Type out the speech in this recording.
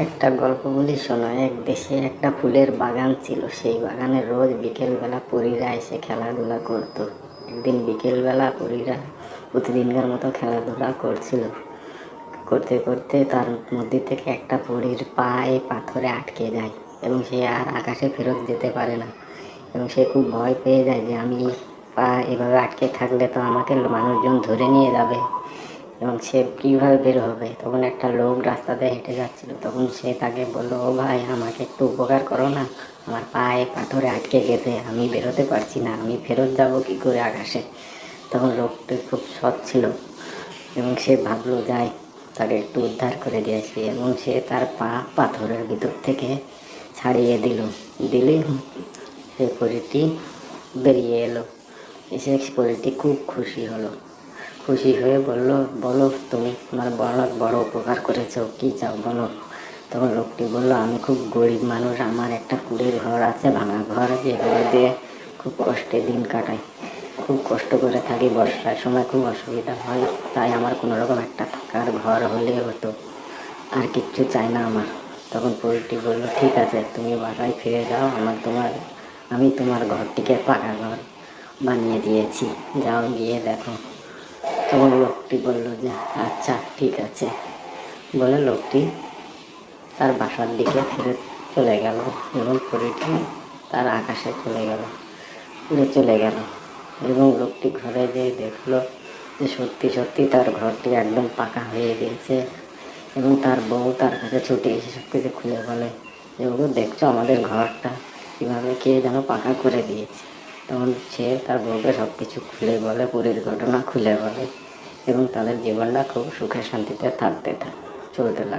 একটা গল্প বলি শোনো। এক দেশে একটা ফুলের বাগান ছিল। সেই বাগানে রোজ বিকেলবেলা পরীরা এসে খেলাধুলা করতো। একদিন বিকেলবেলা পরীরা প্রতিদিনকার মতো খেলাধুলা করছিল। করতে করতে তার মধ্যে থেকে একটা পরীর পায়ে পাথরে আটকে যায় এবং সে আর আকাশে ফেরত যেতে পারে না। এবং সে খুব ভয় পেয়ে যায় যে আমি পা এভাবে আটকে থাকলে তো আমাকে মানুষজন ধরে নিয়ে যাবে এবং সে কীভাবে বের হবে। তখন একটা লোক রাস্তাতে হেঁটে যাচ্ছিল। তখন সে তাকে বলল, ও ভাই, আমাকে একটু উপকার করো না, আমার পায়ে পাথরে আটকে গেছে, আমি বেরোতে পারছি না, আমি ফেরত যাব কী করে আকাশে। তখন লোকটি খুব সৎ ছিল এবং সে ভাবলো যায় তাকে একটু উদ্ধার করে দিয়েছি। এবং সে তার পা পাথরের ভিতর থেকে ছাড়িয়ে দিলে সে পরীটি বেরিয়ে এলো। এসে পরীটি খুব খুশি হলো। খুশি হয়ে বলল, বলো তুমি তোমার অনেক বড় উপকার করেছো, কী চাও বলো। তখন লোকটি বলল, আমি খুব গরিব মানুষ, আমার একটা কুড়ের ঘর আছে, ভাঙা ঘর, যে ঘর দিয়ে খুব কষ্টে দিন কাটাই, খুব কষ্ট করে থাকি, বর্ষার সময় খুব অসুবিধা হয়, তাই আমার কোনো রকম একটা থাকার ঘর হলে হতো, আর কিচ্ছু চাই না আমার। তখন পরীটি বলল, ঠিক আছে, তুমি বাসায় ফিরে যাও, আমি তোমার ঘরটিকে পাকা ঘর বানিয়ে দিয়েছি, যাও গিয়ে দেখো। তখন লোকটি বলল যে আচ্ছা ঠিক আছে বলে লোকটি তার বাসার দিকে ফিরে চলে গেল এবং পরীটি তার আকাশে উড়ে চলে গেল। এবং লোকটি ঘরে যেয়ে দেখলো যে সত্যি সত্যি তার ঘরটি একদম পাকা হয়ে গিয়েছে। এবং তার বউ তার কাছে ছুটে এসে সব কিছু খুলে বলে যে, ওগো দেখছো আমাদের ঘরটা কীভাবে কে যেন পাকা করে দিয়েছে। তখন সে তার বউকে সব কিছু খুলে বলে, পুরীর ঘটনা খুলে বলে, এবং তাদের জীবনটা খুব সুখে শান্তিতে চলতে লাগে।